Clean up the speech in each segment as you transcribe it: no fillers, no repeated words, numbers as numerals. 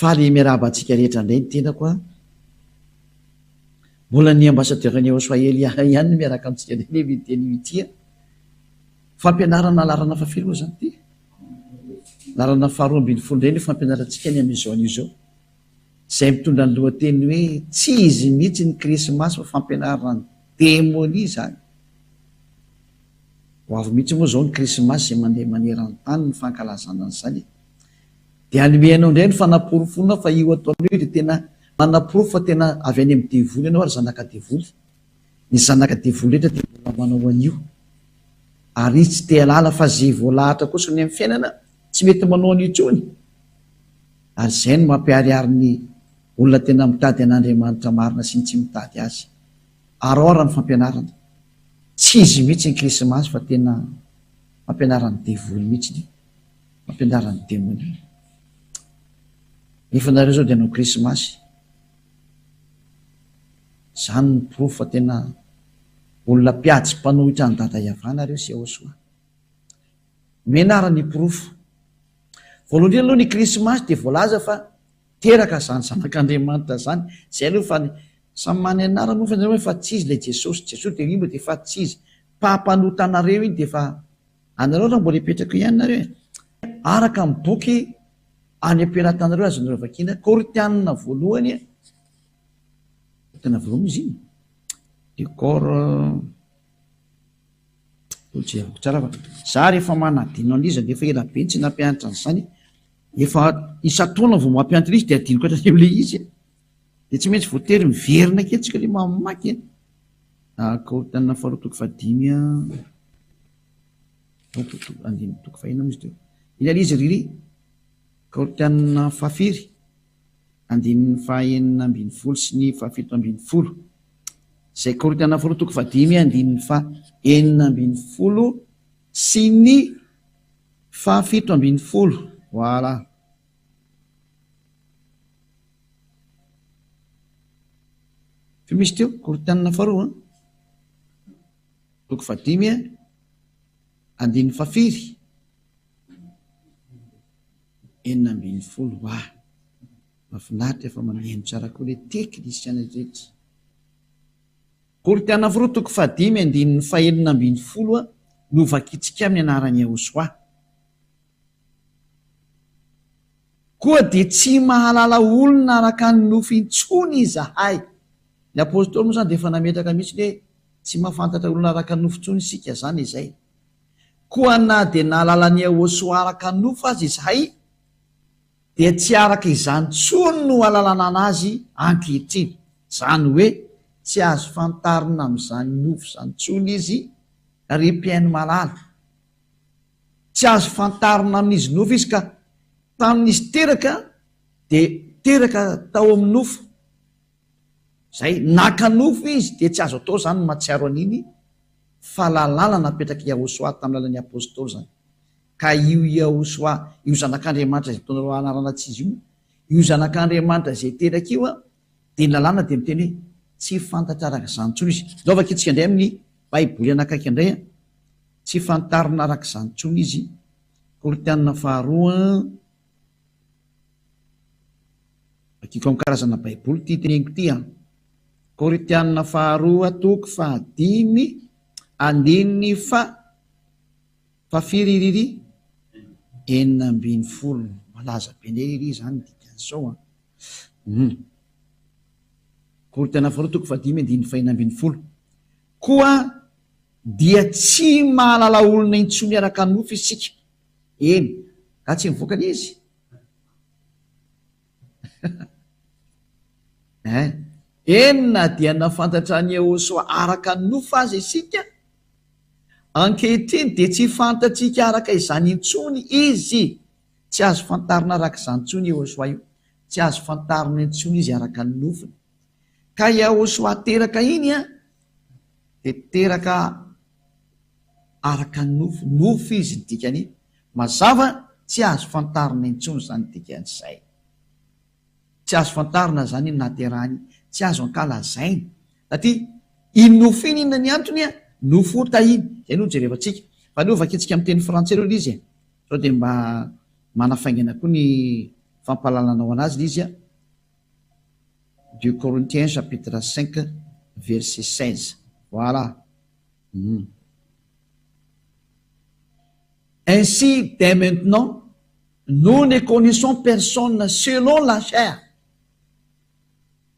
faly miarabantsika rehetra indray ny tenako a mbola ny ambassadeur-ny Israely ihany miaraka amintsika le viteny itia fampianarana larana fafilo moa zany ty larana faharoa ambin'ny folo indray le fampianarantsika ny amin'izao an'izao izay mitondra ny lohateny hoe tsy izy mihitsy ny krismasy fa fampianarana ny démonie zany ho avy mihitsy moa zao ny krismasy zay mandeha maneran-tany ny fankalazana an'izany dia anomeanao indray ny fanaporofona fa io ataonao dia tena manaporofo fa tena avy any amin'ny devoly ianao ary zanaka devoly ny zanaka devoly rehetra dia mbola manao an'io ary izy tsy te halala fa zay voalahatra kosa ny amin'ny fiainana tsy mety manao an'io intsony ary izay no mampiariary ny olona tena mitady an'Andriamanitra marina sy ny tsy mitady azy araora ny fampianarana tsy izy mihitsy ny krismasy fa tena mampianarany devoly mihitsy mampianarany démonie nefa nareo zao dia anao krismasy zany ny porofo fa tena olona mpiady mpanohitra ny dada iavana reo sy ahosoa menara ny porofo voalohany aloha ny krismasy dia voalaza fa teraka zany zanak'Andriamanitra zany zay aloha fa samy many anara moa fa fa tsy izy le Jesosy dia rimba dia fa tsy izy mpampanotanareo iny dia fa anareo raha mbola hipetraka ihany nareo araka amin'ny boky any ampiaratanareo azy nareo vakiana Korinthianina voalohany tena voalohany izy iny de cor tsara fa za rehefa manadino an'izy dia efa ela be tsy nampianatra an'izany efa isa-taona vao mampianatra izy dia adinoko hatrany le izy dia tsy maintsy voatery miverina ketsika le mamaky Korinthianina faharoa toko fahadimy andimy toko fahaenina izy teo ila izy riry Korinthianina fahafiry andininy fahaenina ambin'ny folo sy ny fahafito ambin'ny folo izay Korinthianina faharoa toko fahadimy andininy fahaenina ambin'ny folo sy ny fahafito ambin'ny folo voilà fa misy teo Korinthianina faharoa toko fahadimy andininy fahafiry enina ambin'ny folo mahafinaritra efa mameno tsara koa le teknisiana rehetra Korinthianina faharoa toko fahadimy andininy fahaenina ambin'ny folo no vakitsika amin'ny anarany Ahosoa koa dia tsy mahalala olona araka ny nofo intsony izahay ny apôstôly moa zany dia efa nametraka mihitsy hoe tsy mahafantatra olona araka ny nofo intsony isika zany izay koa na dia nahalala ny Ahosoa araka ny nofo azy izahay dia tsy araka izany tsony no alalana anazy ankehitriny zany hoe tsy azo fantarina amin'izany nofo zany tsony izy ry mpiaino malala tsy azo fantarina amin'izy nofo izy ka tamin'izy teraka dia teraka tao amin'ny nofo zay naka nofo izy dia tsy azo atao zany matsiaro an'iny fa lalàna napetraka i Ahosoa tamin'ny lalan'ny apôstôly zany ka io Ahosoa io zanak'Andriamanitra zay taonareo anarana tsy izy io zanak'Andriamanitra zay teraka io dia ny lalàna dia miteny hoe tsy fantatra araka izany tsony izy zao vakitsika indray amin'ny baiboly anakaiky indray tsy fantarina araka izany tsony izy Korinthianina faharoa akiko amin'ny karazana baiboly ty teneniko ty Korinthianina faharoa toko fahadimy andininy fahafiry enina ambin'ny folo malaza be indray iry zany dikan'izao Korinthianina faharoa toko fahadimy andininy fahaenina ambin'ny folo koa dia tsy mahalala olona intsony araka ny nofo isika eny ka tsy mivoaka ny izy enina dia nafantatra ny Ahosoa araka ny nofo azy isika ankehitriny dia tsy fantatsika araka izany intsony izy tsy azo fantarina araka izany intsony Ahosoa io tsy azo fantarina intsony izy araka ny nofony ka i Ahosoa teraka iny dia teraka araka ny nofo izy ny dikany mazava tsy azo fantarina intsony zany dikan'izay tsy azo fantarina zany iny naterahany tsy azo ankalazainy satria iny nofo iny inona ny antony nofo tahiny zay no jerevantsika fa neo vakitsika amin'ny teny frantsay reo izy sao dia mba manafaingana koa ny fampalalanao anazy l izy a 2 Corinthiens chapitre 5 verset 16 voilà. Ainsi dès maintenant nous ne connaissons personne selon la chair.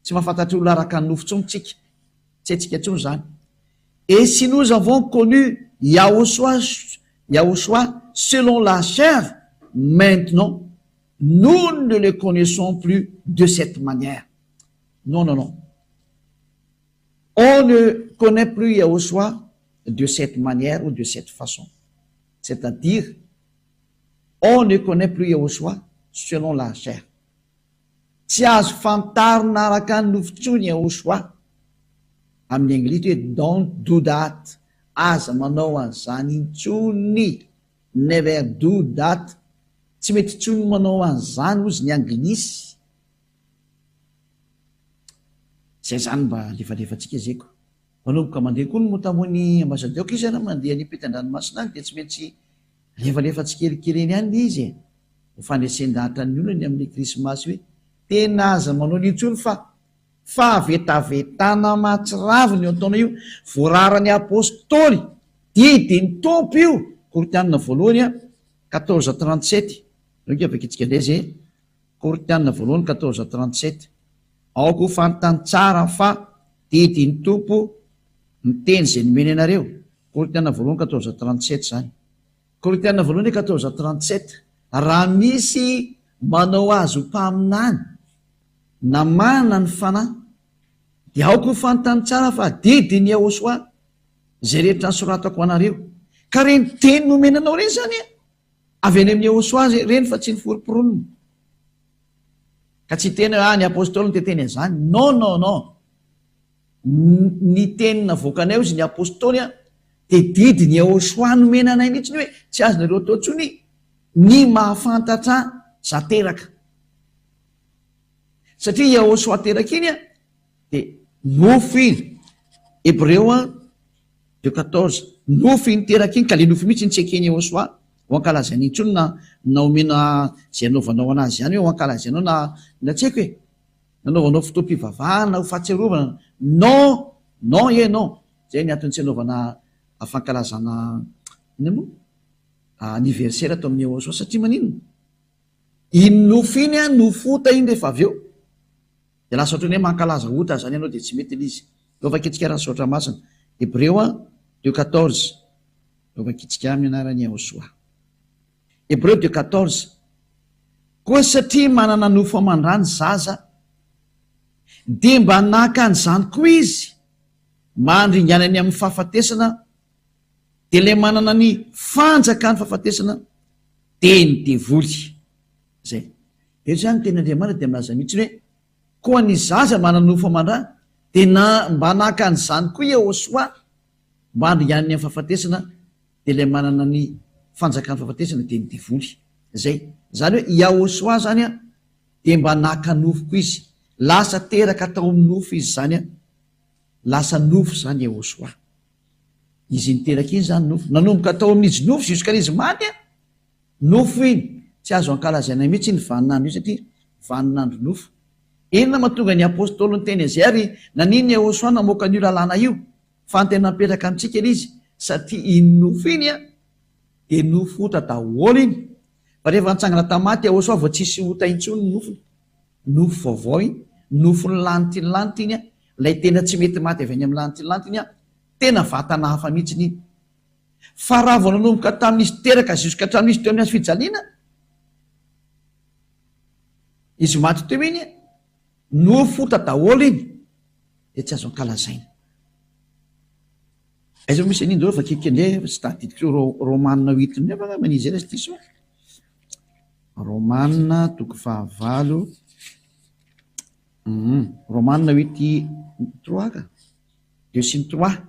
Tsy mahafantatry olona araka ny nofo tsony tsika, tsy haitsika tsony zany. Et si nous avons connu Yahushua selon la chair, maintenant nous ne le connaissons plus de cette manière. Non, non, non. On ne connaît plus Yahushua de cette manière ou de cette façon. C'est-à-dire, on ne connaît plus Yahushua selon la chair. Tsy azo fantarina araka ny nofontsony Yahushua. Amin'ny anglisy hoe don't do that. Aza manao an'izany intsony. Never do that. Tsy mety tsony manao an'izany ozy ny anglisy. Zay zany mba lefalefatsika zayko. Manomboka mandeha koa ny motamony ambasadaoko izy raha mandeha ny ampitan-dranomasina any dia tsy maintsy lefalefatsikelikely ihany izy e. Ho fandraisan-dahatra ny olona ny amin'ny krismasy hoe tena aza manao n'intsony fa vetavetana mahatsiraviny eo ataona io voararany apôstôly didiny tompo io. Korinthianina voalohany a 14:37 noka avakitsika ndray zay Korinthianina voalohany 14:37 aoko fantany tsara fa didiny tompo miteny zay nomeny anareo. Korinthianina voalohany 14:37 zany. Korinthianina voalohany 14:37 raha misy manao azo mpaminany na mana ny fanahy dia aoko fantany tsara fa didiny Yahushua zay rehetra nysoratako anareo. Ka reny teny nomenanao reny zany avy any amin'ny Yahushua reny fa tsy ny foriporonina. Ka tsy teny ny apôstôly ny teteny an'izany. Non, non, non. Ny teny navoakanay izy ny apôstôly dia didiny Yahushua nomenanay mihitsy hoe tsy azonareo atao tsony ny mahafantatra za teraka. Satria Yahushua teraka iny dia nofo iny. Hébreu 2:14 nofo iny teraka iny ka le nofo mihitsy ny tsy ekeny Yahushua ho ankalazany intsony na omena zay anaovanao anazy ihany hoe ho ankalazainao na tsy haiko hoe nanaovanao fotoam-pivavahana ho fahatsiarovana. Non, non e non. Zay ny antony tsy anaovana fankalazana anniversaire atao amin'ny Yahushua satria maninona iny nofo iny nofota iny rehefa avy eo dia lasa ohatrany hoe mankalaza ota zany ianao dia tsy mety ilay izy. Lovakitsika raha saotra masina Hébreu 2:14 lovakitsika amin'ny anaran'ny Yahushua. Hébreu 2:14 koa satria manana nofo aman-drany zaza dia mba naka an'izany koa izy mandringanany amin'ny fahafatesana dia ilay manana ny fanjaka ny fahafatesana dia ny devoly. Zay dia zany teny Andriamanitra dia milaza mihitsy hoe koa ny zaza manana nofo aman-drany dia mba naka an'izany koa Yahushua mandringanany amin'ny fahafatesana dia ilay manana ny fanjaka ny fahafatesana dia ny devoly. Zay zany hoe Yahushua zany dia mba naka nofo koa izy. Lasa teraka atao amin'ny nofo izy zany lasa nofo zany Yahushua. Izy niteraka iny zany nofo nanomboka atao amin'izy nofo jusk'izy maty nofo iny tsy azo ankalazaina mihitsy ny vaninandro io satria vaninandro nofo. Inona mahatonga ny apôstôly ny teny azay ary nanino Yahushua namoaka an'io lalàna io fa ny tena napetraka amintsika ilay izy satria iny nofo iny dia nofo ota daholo iny. Fa rehefa nitsangana tamaty Yahushua vao tsisy ota intsony ny nofony. Nofo vaovao iny nofo ny lanitry iny ilay tena tsy mety maty avy any amin'ny lanitry iny tena vatana hafa mihitsy iny. Fa raha vao nanomboka tamin'izy teraka juska hatramin'izy teo amin'ny azo fijaliana izy maty teo iny nofo ota daholo iny dia tsy azo ankalazaina. Aiza misy an'iny daholo fa kikika indray tsy tadidiko Romanina 8 ndray fa manizy ela sy diso Romanina 9 Romanina 8:3 ka 2:3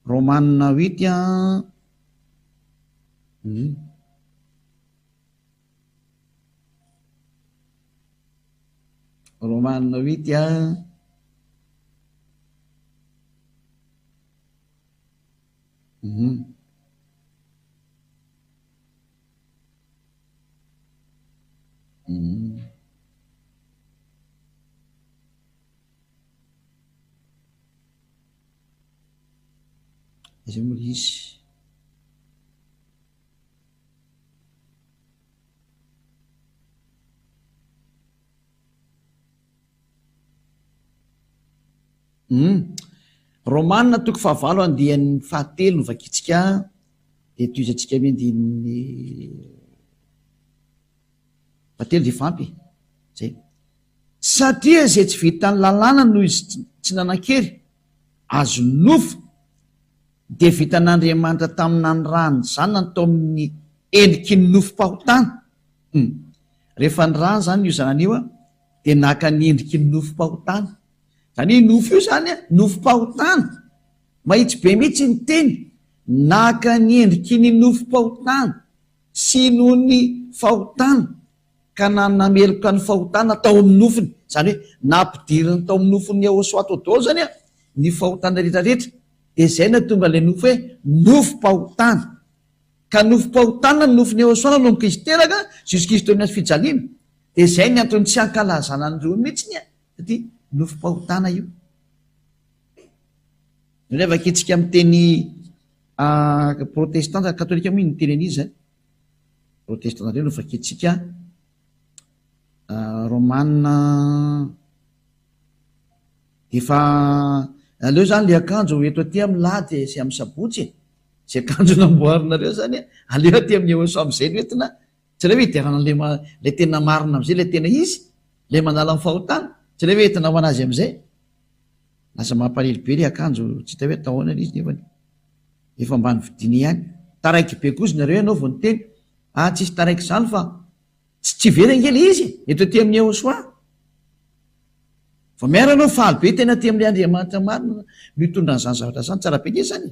Romanina 8 Romanina 8 izay moa izy. Romanina toko fahavalo andihan'ny fahatelo no vakitsika de toizatsika miandin'ny fahatelo de fampy zay. Satria zay tsy vitany lalàna noho izy tsy nanan-kery azo nofo de vitan'Andriamanitra taminany rany zany natao amin'ny endriky ny nofom-pahotana. Rehefa ny rany zany io zanan'io de naka ny endriky ny nofom-pahotana. Zany nofo io zany nofom-pahotana, mahitsy be mihitsy ny teny, naka ny endriky ny nofom-pahotana sy noho ny fahotana ka nameloka ny fahotana tao amin'ny nofony. Zany hoe nampidiriny tao amin'ny nofony Ahosoato daholo zany ny fahotana rehetrarehetra, de zay na tonga le nofo hoe nofom-pahotana. Ka nofom-pahotana ny nofony Ahosoana no Kristy teraka Jesosy Kristy amin'ny fijaliana, de zay ny antony tsy ankalazana an'ireo mihitsy satria nofom-pahotana io. Rehefa kitsika amin'ny teny protestanta katolika moa ny teny an'izy zany. Protestanta reo no fakitsika Romanina efa aleo zany le akanjo eto aty amin'ny lahady sy amin'ny sabotsy zay akanjo namboarinareo zany aleo aty amin'ny Ahoso am'izay no entina tsy le hoe hiderana le tena marina am'izay le tena izy le manala amin'ny fahotana, tsy le hoe entina ho anazy am'izay. Lasa mampalely be le akanjo tsy hita hoe atao ahoana izy nefany efa ambany vidiny ihany. Taraiky be kozy nareo ianao vao niteny tsisy taraiky zany fa tsy verangely izy eto aty amin'ny Ahosoa. Fa miara anao faly be tena aty amin'ny Andriamanitra marina mitondra an'izany zavatra zany tsara be nge zany.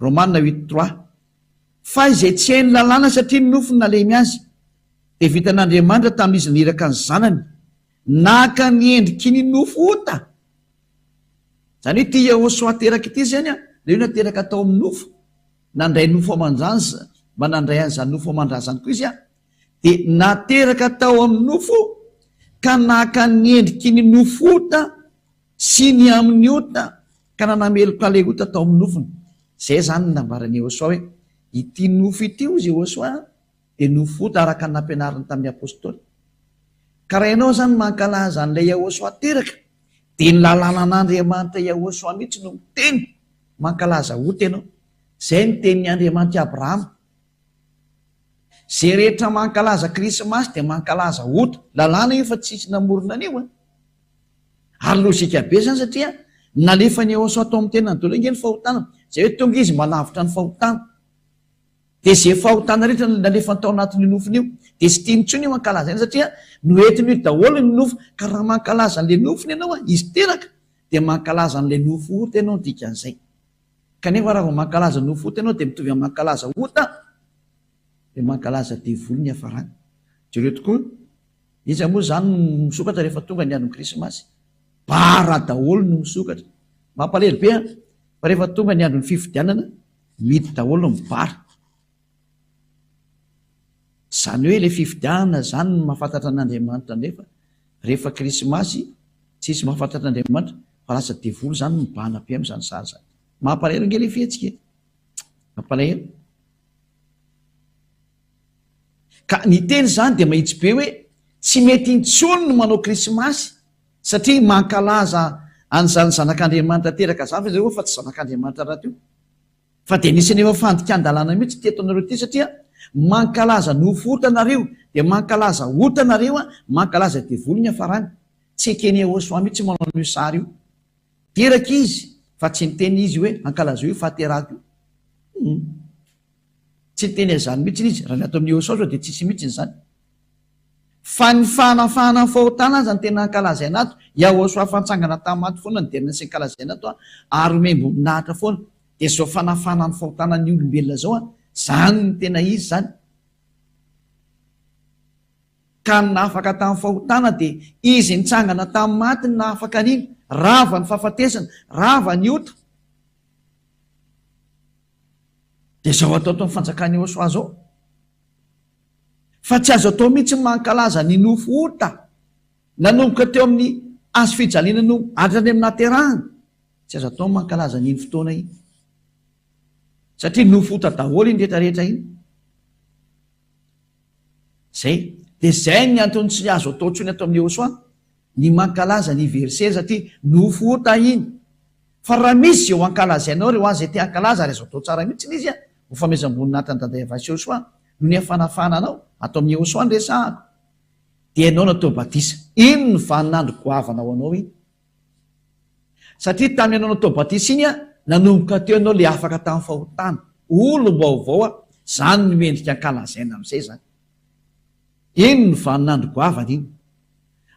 Romanina 8:3 fa izay tsy hainy lalàna satria ny nofony nalemy azy de vitan'Andriamanitra tamin'izy niraka ny zanany naka ny endriky ny nofo ota. Zany hoe ty Ahosoa teraka ity zany le io nateraka tao amin'ny nofo, nandray nofo aman-dranja mba nandray an'izany nofo aman-drazany koa izy de nateraka tao amin'ny nofo ka naka ny endriky ny nofo ota sy ny amin'ny ota ka nanameloka le ota tao amin'ny nofony. Zay zany nambarany Ahosoa hoe ity nofo ity ozy Ahosoa de nofo ota araka ny nampianariny tamin'ny apôstôly. Ka raha ianao zany mankalaza an'ilay Ahosoa teraka de ny lalàna an'Andriamanitra Ahosoa mihitsy no miteny mankalaza ota ianao. Zay ny tenin'ny Andriamanitra Abrahama. Zay rehetra mankalaza Krismasy de mankalaza ota, lalàna io fa tsisy namorona an'io ary lozika be zany satria nalefa ny Ahosoa atao amin'ny tenany daholo ny fahotana, zay hoe tonga izy malavitra ny fahotana. De zay fahotana rehetra nalefa tao anatin'ny nofony io de sy tiany intsony io mankalaza iny satria noentiny io daholo ny nofo. Ka raha mankalaza an'le nofony ianao izy teraka de mankalaza an'le nofo ota ianao dikan'izay. Kanefa raha vao mankalaza nofo ota ianao de mitovy amin'ny mankalaza ota de mankalaza devoly ny hafarany. Jereo tokoa izy moa zany misokatra rehefa tonga ny andron'ny Krismasy, bara daholo no misokatra. Mampalely be fa rehefa tonga ny andron'ny fifidianana midy daholo no mibara. Zany hoe le fifidianana zany no mahafantatra an'Andriamanitra nefa rehefa Krismasy tsisy mahafantatra an'Andriamanitra fa lasa devoly zany mibahana be amin'izany sary zany. Mampalahelo nge le fihetsika, mampalahelo. Ka ny teny zany de mahitsy be hoe tsy mety intsony no manao Krismasy satria mankalaza an'izany zanak'Andriamanitra teraka zany fa fa tsy zanak'Andriamanitra raha teo. Fa de nisy nefa fandikan-dalàna mihitsy teto anareo ty satria mankalaza nofo ota nareo de mankalaza ota nareo mankalaza devoly ny hafarany. Tsy ekeny Ahosoa mihitsy manao io sary io. Teraka izy fa tsy niteny izy hoe ankalaza io fahateraka io. Tsy teny zany mihitsy izy raha ny atao amin'ny Ahosoa de tsisy mihitsy zany. Fa ny fanafahana fahotana zany tena ankalaza anato Ahosoa fansangana tamaty foana ny derina sy ankalaza anato ary membonahitra foana de zao fanafahana ny fahotana ny olombelona zao zany ny tena izy zany. Ka nafaka tamin'ny fahotana de izy nitsangana tamin'ny maty ny nafaka an'iny, rava ny fahafatesana, rava ny ota. De zao atao tao fanjakany Ahosoa zao. Fa tsy azo atao mihitsy mankalaza ny nofo ota nanomboka teo amin'ny azo fijaliana no hatrany amin'ny naterahana. Tsy azo atao mankalaza n'iny fotoana iny. satria nofota daholo iny rehetrarehetra iny zay. De zay ny antony tsy azo atao ntsony atao amin'ny Josoa ny mankalaza ny verset satria nofota iny. Fa raha misy eo ankalazainao reo azy te ankalaza ary azo atao tsara mihitsy izy a ho famesamboninatany daday avasy Josoa no ny afanafananao atao amin'ny Josoa ny resahako dia ianao natao batisa. Iny ny vaninandro goavana ho anao iny satria tamin'ny ianao natao batisa iny a nanomboka teo ianao le afaka tamin'ny fahotana olo vaovao a zany no mendrika ankalazaina amin'izay zany. Iny ny vaninandro goavana iny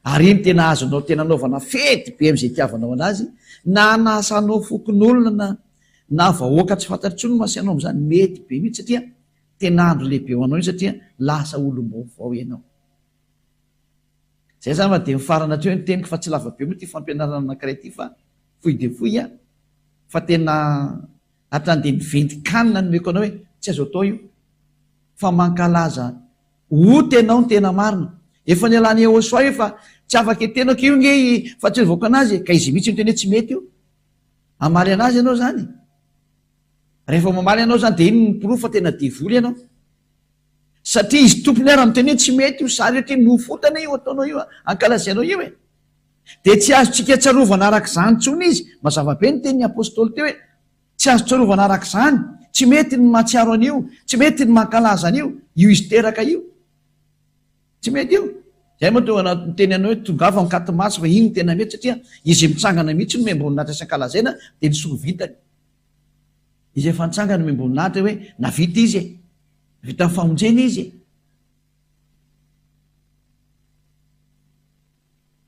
ary iny tena azonao tena naovana fety be amin'izay itiavanao anazy na nasanao fokon'olona na vahoaka tsy fantatry olona masianao amin'izany mety be mihitsy satria tena andro lehibe ho anao iny satria lasa olom-baovao ianao. Zay zany fa de mifarana teo ny teniko fa tsy lava be moa ty fampianarana anankiray ty fa fohy de fohy a fa tena hatrany de nivendikanina no meko anao hoe tsy azo atao io fa mankalaza ho tenao ny tena marina. Efa ny alany Josoa io fa tsy afaka etenako io nge fa tsy voaka anazy ka izy mihitsy nyteny hoe tsy mety io. Amaly anazy ianao zany. Rehefa mamaly ianao zany de iny ny proof fa tena devoly ianao. Satria izy tompony ara miteny hoe tsy mety io sary ohatra nofotana io ataonao io ankalazainao io e. De tsy azo tsika tsarovana araka izany tsony izy. Mazava be ny tenin'ny apôstôly teo hoe tsy azo tsarovana araka izany. Tsy mety ny mahatsiaro an'io, tsy mety ny mankalaza an'io, io izy teraka io. Tsy mety io. Zay moa tonga anaty teny anao hoe tongava mikaty maso fa iny tena mety satria izy mitsangana mihitsy no memboninahitra sy ankalazaina de nisoko vitany. Izy efa nitsangana no memboninahitra hoe navita izy e. Vita famonjena izy e.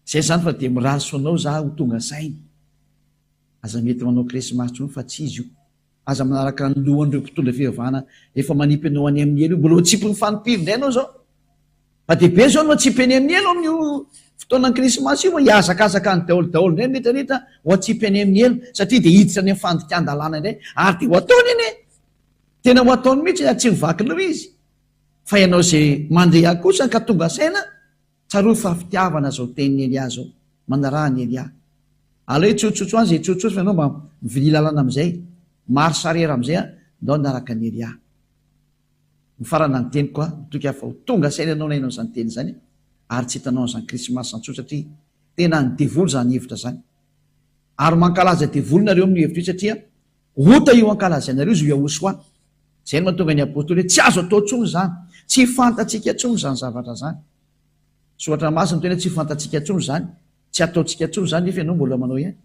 Zay zany fa de mirasoanao za ho tonga sainy. Aza mety manao krismasy tsony fa tsy izy io. Aza manaraka ny lohan'ireo mpitondra fivavahana efa manipy anao any amin'ny elo io, mbola ho tsipy ny fanipiro indray anao zao. Fa de be zao no atsipy any amin'ny elo amin'io fotoanan'ny krismasy io moa hiazakazaka ny daolo indray rehetrarehetra ho atsipy any amin'ny elo satria de hiditra any amin'ny fandikan-dalàna indray ary de ho ataony iny e. Tena ho ataony mihitsy tsy mivakilao izy. Fa ianao zay mandeha kosa ka tonga saina tsaroa fa fitiavana zao teniny Elia zao manarahany Elia. Aleo tsotsotso azy tsotsotso fa ianao mba mivily lalana amin'izay maro sarera amin'izay a ndao naraka ny Elia. Mifarana ny teniko a toka fa ho tonga saina ianao na ianao zany teny zany ary tsy hitanao an'izany krismasy antsoa satria tena ny devoly zany hevitra zany. Ary mankalaza devoly nareo amin'ny hevitra io satria ota io ankalazainareo izy io Josoa. Zay no mahatonga ny apôstôly hoe tsy azo atao tsony zany, tsy fantatsika tsony zany zavatra zany. Soatra masina tena tsy fantatsika tsony zany, tsy ataotsika tsony zany nefa ianao mbola manao ihany.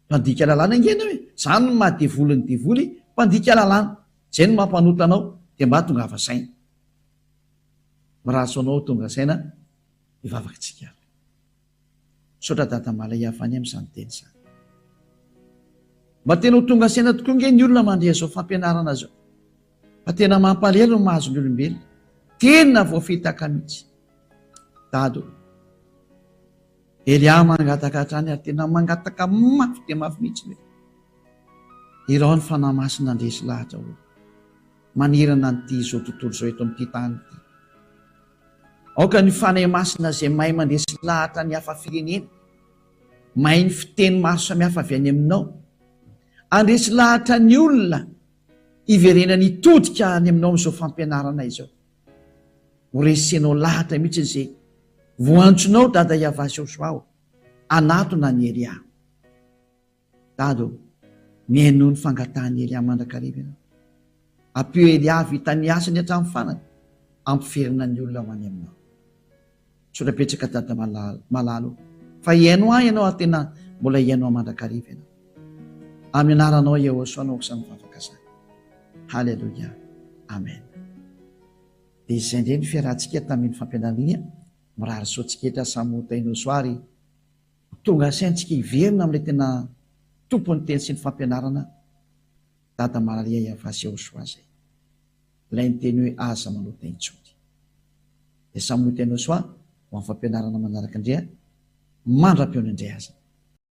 Mpandika lalàna inge ianao e. Zany no mahadevoly ny devoly, mpandika lalàna. Zay no mampanota anao de mba tongava saina. Miraso anao tonga saina hivavaka tsika. Sotra dada malay hafany amin'izany teny zany. Mba tena ho tonga saina tokoa nge ny olona mandeha zao fampianarana zao. Fa tena mampalahelo no mahazo ny olombelona. Tena voafitaka mihitsy. Dado. Elia mangataka hatrany ary tena mangataka mafy dia mafy mihitsy hoe. Irao ny fanahy masina andresy lahatra olo. Manirana nyty izao tontolo izao eto amin'ity tany ity. Aoka ny fanahy masina izay mahay mandresy lahatra ny hafa firenena. Mahay ny fiteny maro samihafa avy any aminao. Andresy lahatra ny olona iverenany hitodika any aminao amin'izao fampianarana izao. Ho resenao lahatra mihitsy izay voantsonao dada Iavasy Josoa anatona ny Elia. Dado, mihaino ny fangatahany Elia mandrakariva ianao. Ampio Elia vitany asany hatramin'ny fanany ampiferina ny olona ho any aminao. Sorapetraka dada malalo. Fa ihaino ahy ianao tena mbola ihaino mandrakariva ianao. Amin'ny anaranao Josoa anao sy mivavaka izany. Halleluja. Amen. Dia izay indray ny fiarahantsika tamin'ny fampianarana mirary soatsiketra samota ino soary tonga saintsika hiverina amin'ilay tena tompony teny sy ny fampianarana dada Maria Iavasy Josoa zay. Ilay ny teny hoe aza manota intsony. Dia samota ino soa ho amin'ny fampianarana manaraka indray mandra-peona indray aza.